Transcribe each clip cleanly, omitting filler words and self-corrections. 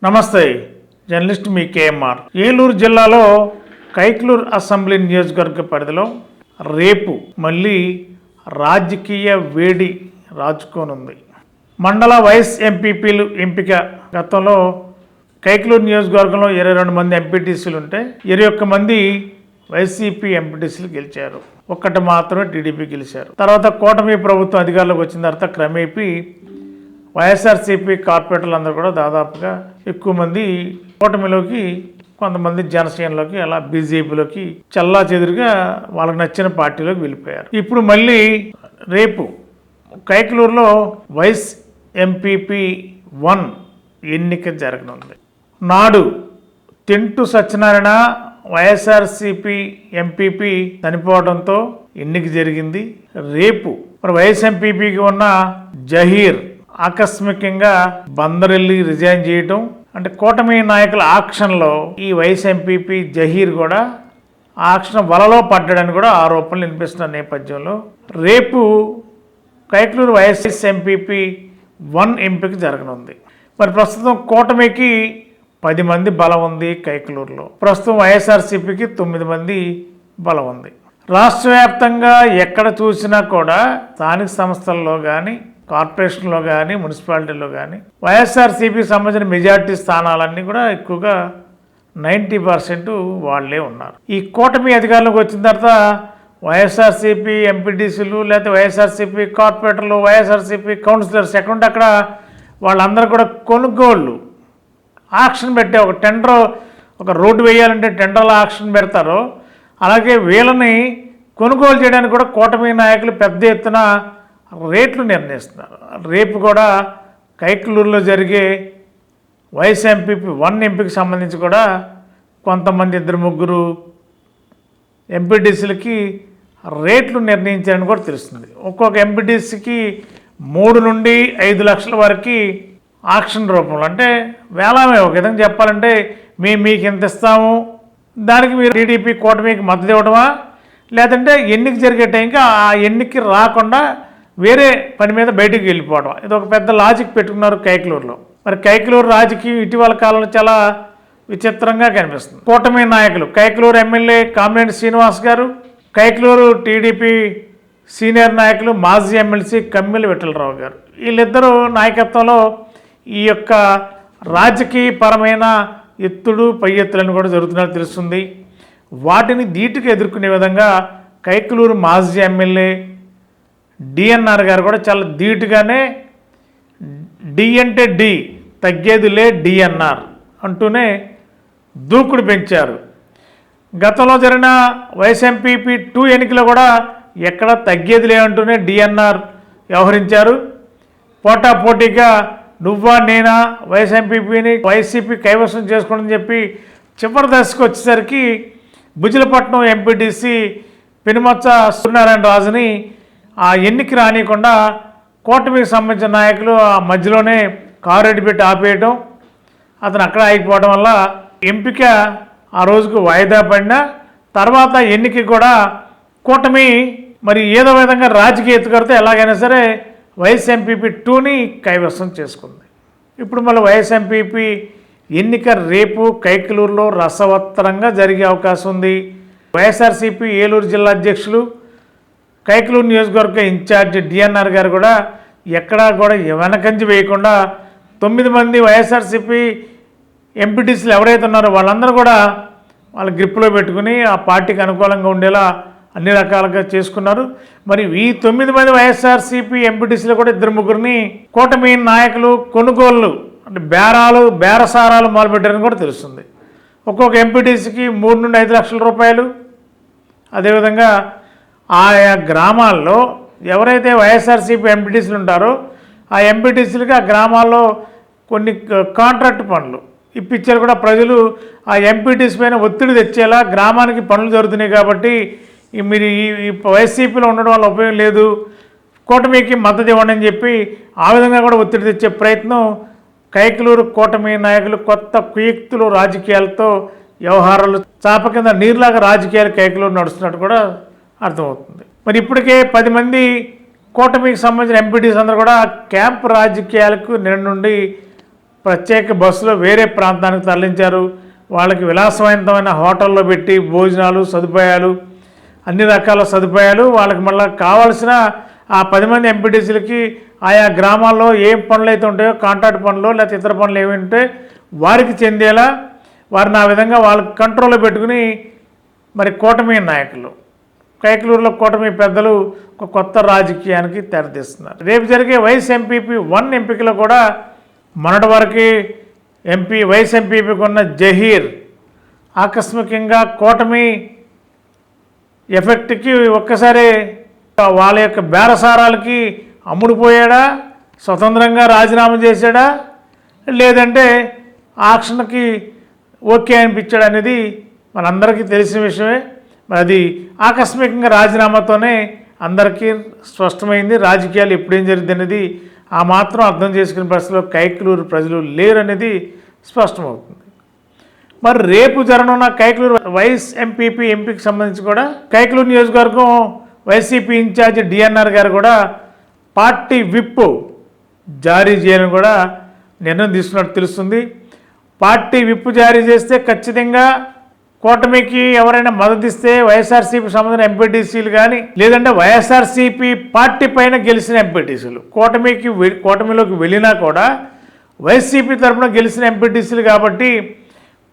నమస్తే, జర్నలిస్ట్ మీ కేఎంఆర్. ఏలూరు జిల్లాలో కైక్లూరు అసెంబ్లీ నియోజకవర్గ పరిధిలో రేపు మళ్ళీ రాజకీయ వేడి రాజుకోనుంది. మండల వైస్ ఎంపీపీలు ఎంపిక గతంలో కైక్లూరు నియోజకవర్గంలో 22 మంది ఎంపీటీసీలు ఉంటే 21 మంది వైసీపీ ఎంపీటీసీలు గెలిచారు. ఒక్కటి మాత్రమే టీడీపీ గెలిచారు. తర్వాత కూటమి ప్రభుత్వం అధికారంలోకి వచ్చిన తర్వాత క్రమేపీ వైఎస్ఆర్సీపీ కార్పొరేటర్లు అందరూ కూడా దాదాపుగా ఎక్కువ మంది కూటమిలోకి, కొంతమంది జనసేనలోకి, అలా బీజేపీలోకి చల్లా చెదురుగా వాళ్ళకి నచ్చిన పార్టీలోకి వెళ్ళిపోయారు. ఇప్పుడు మళ్ళీ రేపు కైక్లూరులో వైస్ ఎంపీపీ 1 ఎన్నిక జరగనుంది. నాడు తెంటు సత్యనారాయణ వైఎస్ఆర్సీపీ ఎంపీపీ చనిపోవడంతో ఎన్నిక జరిగింది. రేపు మరి వైఎస్ ఎంపీపీకి ఉన్న జహీర్ ఆకస్మికంగా బందరెల్లి రిజైన్ చేయటం, అంటే కూటమి నాయకుల ఆక్షన్లో ఈ వైస్ ఎంపీపీ జహీర్ కూడా ఆక్షన్ వలలో పడ్డాడని కూడా ఆరోపణలు వినిపిస్తున్న నేపథ్యంలో రేపు కైక్లూరు వైఎస్ ఎంపీపీ 1 ఎంపిక జరగనుంది. మరి ప్రస్తుతం కూటమికి 10 మంది బలం ఉంది కైక్లూరులో. ప్రస్తుతం వైఎస్ఆర్సీపీకి 9 మంది బలం ఉంది. రాష్ట్ర వ్యాప్తంగా ఎక్కడ చూసినా కూడా స్థానిక సంస్థల్లో కానీ, కార్పొరేషన్లో కానీ, మున్సిపాలిటీలో కానీ వైఎస్ఆర్సీపీకి సంబంధించిన మెజార్టీ స్థానాలన్నీ కూడా ఎక్కువగా 90% వాళ్ళే ఉన్నారు. ఈ కూటమి అధికారంలోకి వచ్చిన తర్వాత వైఎస్ఆర్సీపీ ఎంపీటీసీలు, లేకపోతే వైఎస్ఆర్సీపీ కార్పొరేటర్లు, వైఎస్ఆర్సీపీ కౌన్సిలర్స్ ఎక్కడుంటే అక్కడ వాళ్ళందరూ కూడా కొనుగోళ్ళు ఆక్షన్ పెట్టే ఒక టెండర్, ఒక రోడ్డు వేయాలంటే టెండర్లో ఆక్షన్ పెడతారు. అలాగే వీళ్ళని కొనుగోలు చేయడానికి కూడా కూటమి నాయకులు పెద్ద ఎత్తున రేట్లు నిర్ణయిస్తున్నారు. రేపు కూడా కైక్లూరులో జరిగే వైస్ ఎంపీపీ 1 ఎంపీకి సంబంధించి కూడా కొంతమంది 2-3 ఎంపీటీసీలకి రేట్లు నిర్ణయించారని కూడా తెలుస్తుంది. ఒక్కొక్క ఎంపీటీసీకి 3 నుండి 5 లక్షల వరకు ఆక్షన్ రూపంలో, అంటే వేలామే. ఒక విధంగా చెప్పాలంటే మీకు ఎంత ఇస్తాము, దానికి మీరు టీడీపీ కూటమికి మద్దతు ఇవ్వడమా, లేదంటే ఎన్నిక జరిగే టైంకి ఆ ఎన్నికకి రాకుండా వేరే పని మీద బయటికి వెళ్ళిపోవడం. ఇది ఒక పెద్ద లాజిక్ పెట్టుకున్నారు కైక్లూరులో. మరి కైక్లూరు రాజకీయం ఇటీవల కాలంలో చాలా విచిత్రంగా కనిపిస్తుంది. కూటమి నాయకులు కైక్లూరు ఎమ్మెల్యే కామినేని శ్రీనివాస్ గారు, కైక్లూరు టీడీపీ సీనియర్ నాయకులు మాజీ ఎమ్మెల్సీ కమ్మిలి విఠలరావు గారు, వీళ్ళిద్దరూ నాయకత్వంలో ఈ యొక్క రాజకీయపరమైన ఎత్తుడు పై ఎత్తులను కూడా జరుగుతున్నట్టు తెలుస్తుంది. వాటిని ధీటుగా ఎదుర్కొనే విధంగా కైక్లూరు మాజీ ఎమ్మెల్యే డిఎన్ఆర్ గారు కూడా చాలా ధీటుగానే డి అంటే డి, తగ్గేదిలే డిఎన్ఆర్ అంటూనే దూకుడు పెంచారు. గతంలో జరిగిన వైస్ ఎంపీపీ 2 ఎన్నికలో కూడా ఎక్కడ తగ్గేదిలే అంటూనే డిఎన్ఆర్ వ్యవహరించారు. పోటాపోటీగా నువ్వా నేనా వైస్ ఎంపీపీని వైసీపీ కైవసం చేసుకోవడం చెప్పి చివరి దశకు వచ్చేసరికి బుజిలపట్నం ఎంపీటీసీ పెనుమచ్చ సూర్యనారాయణ రాజుని ఆ ఎన్నిక రానియకుండా కూటమికి సంబంధించిన నాయకులు ఆ మధ్యలోనే కారు అడ్డు పెట్టి ఆపేయటం, అతను అక్కడ ఆగిపోవడం వల్ల ఎంపిక ఆ రోజుకు వాయిదా పడిన తర్వాత ఎన్నిక కూడా కూటమి మరి ఏదో విధంగా రాజకీయ ఎత్తుకడితే ఎలాగైనా సరే వైఎస్ ఎంపీపీ 2ని కైవసం చేసుకుంది. ఇప్పుడు మళ్ళీ వైఎస్ ఎంపీపీ ఎన్నిక రేపు కైక్లూరులో రసవత్తరంగా జరిగే అవకాశం ఉంది. వైఎస్ఆర్సీపీ ఏలూరు జిల్లా అధ్యక్షులు, కైక్లూరు నియోజకవర్గ ఇన్ఛార్జ్ డిఎన్ఆర్ గారు కూడా ఎక్కడా కూడా వెనకంజి వేయకుండా 9 మంది వైఎస్ఆర్సీపీ ఎంపీటీసీలు ఎవరైతే ఉన్నారో వాళ్ళందరూ కూడా వాళ్ళ గ్రిప్లో పెట్టుకుని ఆ పార్టీకి అనుకూలంగా ఉండేలా అన్ని రకాలుగా చేసుకున్నారు. మరి ఈ 9 మంది వైఎస్ఆర్సీపీ ఎంపీటీసీలు కూడా 2-3 కూటమి నాయకులు కొనుగోళ్ళు, అంటే బేరసారాలు మొదలుపెట్టారని కూడా తెలుస్తుంది. ఒక్కొక్క ఎంపీటీసీకి 3 నుండి 5 లక్షల రూపాయలు. అదేవిధంగా ఆయా గ్రామాల్లో ఎవరైతే వైఎస్ఆర్సీపీ ఎంపీటీసీలు ఉంటారో ఆ ఎంపీటీసీలకి ఆ గ్రామాల్లో కొన్ని కాంట్రాక్ట్ పనులు ఇప్పించారు కూడా. ప్రజలు ఆ ఎంపీటీసీ పైన ఒత్తిడి తెచ్చేలా గ్రామానికి పనులు జరుగుతున్నాయి కాబట్టి మీరు ఈ వైసీపీలో ఉండడం వల్ల ఉపయోగం లేదు, కూటమికి మద్దతు ఇవ్వండి అని చెప్పి ఆ విధంగా కూడా ఒత్తిడి తెచ్చే ప్రయత్నం కైక్లూరు కూటమి నాయకులు కొత్త కుయుక్తులు రాజకీయాలతో వ్యవహారాలు చాప కింద నీరులాగా రాజకీయాలు కైక్లూరు నడుస్తున్నట్టు కూడా అర్థమవుతుంది. మరి ఇప్పటికే 10 మంది కూటమికి సంబంధించిన ఎంపీటీస్ అందరూ కూడా క్యాంప్ రాజకీయాలకు నిన్న నుండి ప్రత్యేక బస్సులో వేరే ప్రాంతానికి తరలించారు. వాళ్ళకి విలాసవంతమైన హోటల్లో పెట్టి భోజనాలు సదుపాయాలు అన్ని రకాల సదుపాయాలు వాళ్ళకి మళ్ళీ కావాల్సిన ఆ 10 మంది ఎంపీటీసీలకి ఆయా గ్రామాల్లో ఏం పనులు అయితే ఉంటాయో కాంట్రాక్ట్ పనులు లేకపోతే ఇతర పనులు ఏమి ఉంటే వారికి చెందేలా వారిని ఆ విధంగా వాళ్ళ కంట్రోల్లో పెట్టుకుని మరి కూటమి నాయకులు కైకలూరులో కూటమి పెద్దలు ఒక కొత్త రాజకీయానికి తెరతీస్తున్నారు. రేపు జరిగే వైస్ ఎంపీపీ 1 ఎంపికలో కూడా మొన్నటి వరకు వైస్ ఎంపీపీకి ఉన్న జహీర్ ఆకస్మికంగా కూటమి ఎఫెక్ట్కి ఒక్కసారి వాళ్ళ యొక్క బేరసారాలకి అమ్ముడుపోయాడా, స్వతంత్రంగా రాజీనామా చేశాడా, లేదంటే ఆక్షన్కి ఓకే అనిపించాడు అనేది మనందరికీ తెలిసిన విషయమే. మరి అది ఆకస్మికంగా రాజీనామాతోనే అందరికీ స్పష్టమైంది. రాజకీయాలు ఎప్పుడేం జరిగింది అనేది ఆ మాత్రం అర్థం చేసుకునే పరిస్థితిలో కైకలూరు ప్రజలు లేరు అనేది స్పష్టమవుతుంది. మరి రేపు జరగనున్న కైకలూరు వైస్ ఎంపీపీ ఎంపీకి సంబంధించి కూడా కైకలూరు నియోజకవర్గం వైసీపీ ఇన్ఛార్జి డిఎన్ఆర్ గారు కూడా పార్టీ విప్ జారీ చేయాలని కూడా నిర్ణయం తీసుకున్నట్టు తెలుస్తుంది. పార్టీ విప్ జారీ చేస్తే ఖచ్చితంగా కూటమికి ఎవరైనా మద్దతు ఇస్తే వైఎస్ఆర్సీపీ సంబంధించిన ఎంపీటీసీలు కానీ లేదంటే వైఎస్ఆర్సీపీ పార్టీ పైన గెలిచిన ఎంపీటీసీలు కూటమిలోకి వెళ్ళినా కూడా వైసీపీ తరఫున గెలిచిన ఎంపీటీసీలు కాబట్టి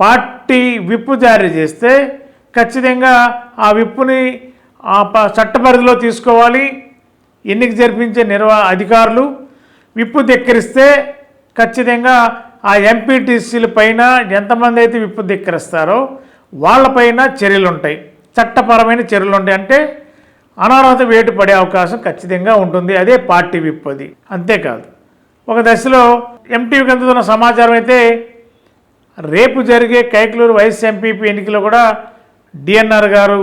పార్టీ విప్ జారీ చేస్తే ఖచ్చితంగా ఆ విప్పుని చట్టపరిధిలో తీసుకోవాలి. ఎన్నిక జరిపించే అధికారులు విప్పు ధిక్కరిస్తే ఖచ్చితంగా ఆ ఎంపీటీసీల పైన ఎంతమంది అయితే విప్పు ధిక్కరిస్తారో వాళ్ళపైన చర్యలు ఉంటాయి, చట్టపరమైన చర్యలు ఉంటాయి. అంటే అనర్హత వేటు పడే అవకాశం ఖచ్చితంగా ఉంటుంది. అదే పార్టీ విప్. అది అంతేకాదు ఒక దశలో ఎంటీవీకి అందుతున్న సమాచారం అయితే రేపు జరిగే కైకలూరు వైస్ ఎంపీపీ ఎన్నికలో కూడా డిఎన్ఆర్ గారు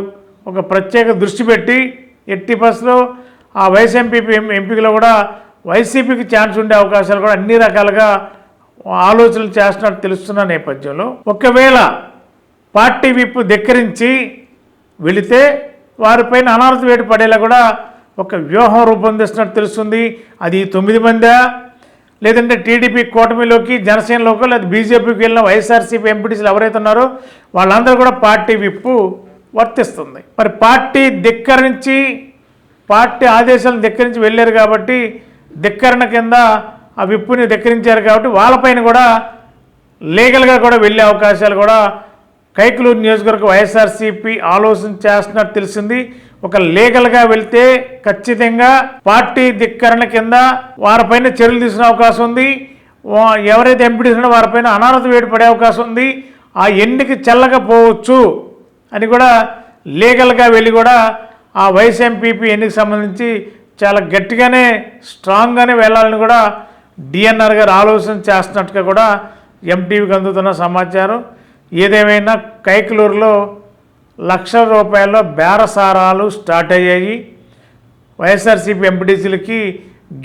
ఒక ప్రత్యేక దృష్టి పెట్టి ఎట్టి బస్సులో ఆ వైస్ ఎంపీపీ ఎంపీలో కూడా వైసీపీకి ఛాన్స్ ఉండే అవకాశాలు కూడా అన్ని రకాలుగా ఆలోచనలు చేస్తున్నట్టు తెలుస్తున్న నేపథ్యంలో ఒకవేళ పార్టీ విప్ ధిక్కరించి వెళితే వారిపైన అనర్హత వేటు పడేలా కూడా ఒక వ్యూహం రూపొందిస్తున్నట్టు తెలుస్తుంది. అది 9 మందా, లేదంటే టీడీపీ కూటమిలోకి జనసేనలోకి లేదా బీజేపీకి వెళ్ళిన వైఎస్ఆర్సీపీ ఎంపీటీసీలు ఎవరైతే ఉన్నారో వాళ్ళందరూ కూడా పార్టీ విప్పు వర్తిస్తుంది. మరి పార్టీ ధిక్కరించి పార్టీ ఆదేశాలను ధిక్కరించి వెళ్ళారు కాబట్టి ధిక్కరణ కింద ఆ విప్పుని ధిక్కరించారు కాబట్టి వాళ్ళపైన కూడా లీగల్గా కూడా వెళ్ళే అవకాశాలు కూడా కైకలూరు నియోజకవర్గ వైఎస్ఆర్సీపీ ఆలోచన చేస్తున్నట్టు తెలిసింది. ఒక లీగల్గా వెళ్తే ఖచ్చితంగా పార్టీ ధిక్కరణ కింద వారిపైన చర్యలు తీసుకునే అవకాశం ఉంది. ఎవరైతే ఎంపీటీసీ వారిపైన అనర్హత వేటు పడే అవకాశం ఉంది. ఆ ఎన్నిక చెల్లకపోవచ్చు అని కూడా లీగల్గా వెళ్ళి కూడా ఆ వైస్ ఎంపీపీ ఎన్నిక సంబంధించి చాలా గట్టిగానే స్ట్రాంగ్గానే వెళ్ళాలని కూడా డిఎన్ఆర్ గారు ఆలోచన చేస్తున్నట్టుగా కూడా ఎంటీవీకి అందుతున్న సమాచారం. ఏదేమైనా కైకలూరులో లక్షల రూపాయల్లో బేరసారాలు స్టార్ట్ అయ్యాయి. వైఎస్ఆర్సీపీ ఎంపీటీసీలకి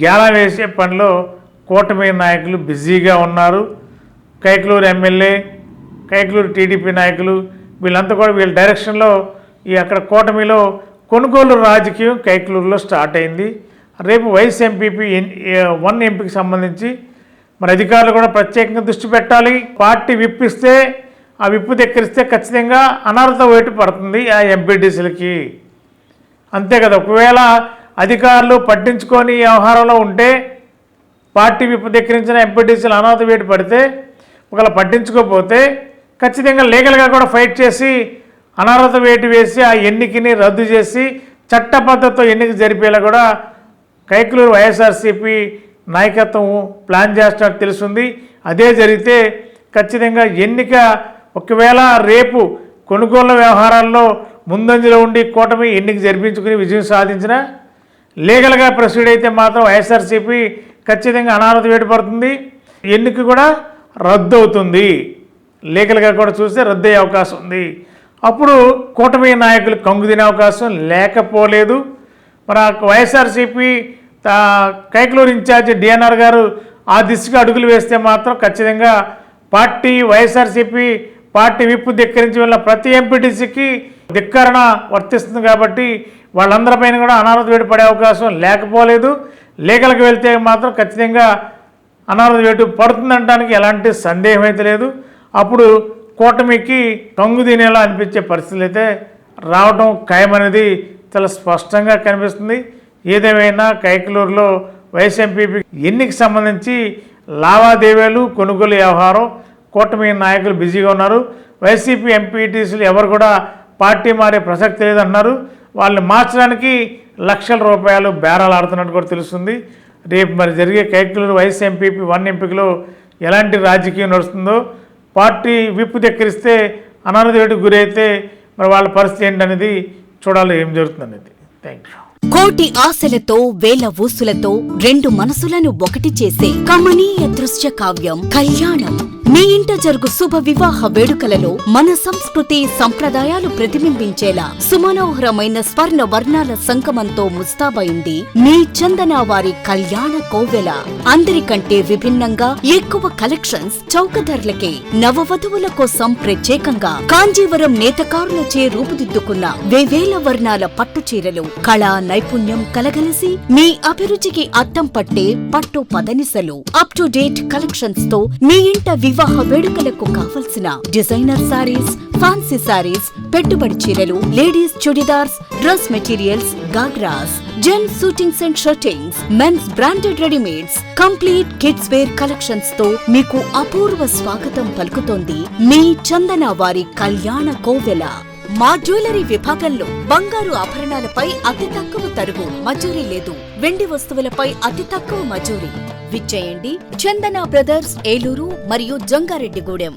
గేలం వేసే పనిలో కూటమి నాయకులు బిజీగా ఉన్నారు. కైకలూరు ఎమ్మెల్యే, కైకలూరు టీడీపీ నాయకులు వీళ్ళంతా కూడా వీళ్ళ డైరెక్షన్లో అక్కడ కూటమిలో కొనుగోలు రాజకీయం కైకలూరులో స్టార్ట్ అయింది. రేపు వైస్ ఎంపీపీ 1 ఎంపీకి సంబంధించి మరి అధికారులు కూడా ప్రత్యేకంగా దృష్టి పెట్టాలి. పార్టీ విప్పిస్తే ఆ విప్పు ధిక్కరిస్తే ఖచ్చితంగా అనర్హత వేటు పడుతుంది ఆ ఎంపీటీసీలకి. అంతే కదా, ఒకవేళ అధికారులు పట్టించుకొని వ్యవహారంలో ఉంటే పార్టీ విప్పు ధిక్కరించిన ఎంపీటీసీలు అనర్హత వేటు పడితే ఒకవేళ పట్టించుకోకపోతే ఖచ్చితంగా లీగల్గా కూడా ఫైట్ చేసి అనర్హత వేటు వేసి ఆ ఎన్నికని రద్దు చేసి చట్టబద్ధతో ఎన్నిక జరిపేలా కూడా కైకలూరు వైఎస్ఆర్సీపీ నాయకత్వం ప్లాన్ చేస్తున్నట్టు తెలుస్తుంది. అదే జరిగితే ఖచ్చితంగా ఎన్నిక ఒకవేళ రేపు కొనుగోళ్ల వ్యవహారాల్లో ముందంజలో ఉండి కూటమి ఎన్నిక జరిపించుకుని విజయం సాధించిన లీగల్గా ప్రొసీడ్ అయితే మాత్రం వైఎస్ఆర్సీపీ ఖచ్చితంగా అనర్హత వేటు పడుతుంది, ఎన్నిక కూడా రద్దు అవుతుంది. లీగల్గా కూడా చూస్తే రద్దు అయ్యే అవకాశం ఉంది. అప్పుడు కూటమి నాయకులు కంగు తినే అవకాశం లేకపోలేదు. మరి వైఎస్ఆర్సీపీ కైకలూరు ఇన్ఛార్జి డిఎన్ఆర్ గారు ఆ దిశగా అడుగులు వేస్తే మాత్రం ఖచ్చితంగా వైఎస్ఆర్సీపీ పార్టీ విప్పు ధిక్కరించి వెళ్ళిన ప్రతి ఎంపీటీసీకి ధిక్కరణ వర్తిస్తుంది కాబట్టి వాళ్ళందరిపైన కూడా అనర్హత వేటు పడే అవకాశం లేకపోలేదు. లీగల్కి వెళ్తే మాత్రం ఖచ్చితంగా అనర్హత వేటు పడుతుందనడానికి ఎలాంటి సందేహం అయితే లేదు. అప్పుడు కూటమికి కంగు తినేలా అనిపించే పరిస్థితులు అయితే రావడం ఖాయమనేది చాలా స్పష్టంగా కనిపిస్తుంది. ఏదేమైనా కైకలూరులో వైఎస్ ఎంపీపీ ఎన్నికకి సంబంధించి లావాదేవీలు కొనుగోలు వ్యవహారం కూటమి నాయకులు బిజీగా ఉన్నారు. వైసీపీ ఎంపీటీసీలు ఎవరు కూడా పార్టీ మారే ప్రసక్తి లేదన్నారు. వాళ్ళని మార్చడానికి లక్షల రూపాయలు బేరాలు ఆడుతున్నట్టు కూడా తెలుస్తుంది. రేపు మరి జరిగే కైకలూరు వైఎస్ ఎంపీపీ 1 ఎంపికలో ఎలాంటి రాజకీయం నడుస్తుందో, పార్టీ విప్పు ధిక్కరిస్తే అనర్హత వేటుకు గురైతే మరి వాళ్ళ పరిస్థితి ఏంటనేది చూడాలి ఏం జరుగుతుందనేది. Thank you. కోటి ఆశలతో వేల ఊసులతో రెండు మనసులను ఒకటి చేసే కమనీయ దృశ్య కావ్యం కళ్యాణం. మీ ఇంట జరుగు శుభ వివాహ వేడుకలలో మన సంస్కృతి సంప్రదాయాలు ప్రతిబింబించేలా సుమనోహరమైన స్వర్ణ వర్ణాల సంగమంతో ముస్తాబైంది మీ చందన వారి కళ్యాణ కోవెల. అందరికంటే విభిన్నంగా ఎక్కువ కలెక్షన్స్ చౌక ధరలకే నవవధువుల కోసం ప్రత్యేకంగా కాంజీవరం నేతకారులచే రూపుదిద్దుకున్న వేవేల వర్ణాల పట్టు చీరలు కళా నైపుణ్యం కలగలిసి మీ అభిరుచికి అద్దం పట్టే పట్టు పదనిసలు అప్ టు డేట్ కలెక్షన్స్ తో మీ ఇంట వివాహ వేడుకలకు కావలసిన డిజైనర్ సారీస్, ఫ్యాన్సీ సారీస్, పెట్టుబడి చీరలు, ladies churidars, dress materials, ghagras, gents suitings and shirtings, men's branded readymades, complete kids wear collections తో మీకు అపూర్వ స్వాగతం పలుకుతోంది మీ చందన వారి కళ్యాణ కోవెల. మా జ్యువెలరీ విభాగంలో బంగారు ఆభరణాలపై అతి తక్కువ తరుగు మజూరీ లేదు. వెండి వస్తువులపై అతి తక్కువ మజూరీ. విచ్చేయండి చందన బ్రదర్స్, ఏలూరు మరియు జంగారెడ్డిగూడెం.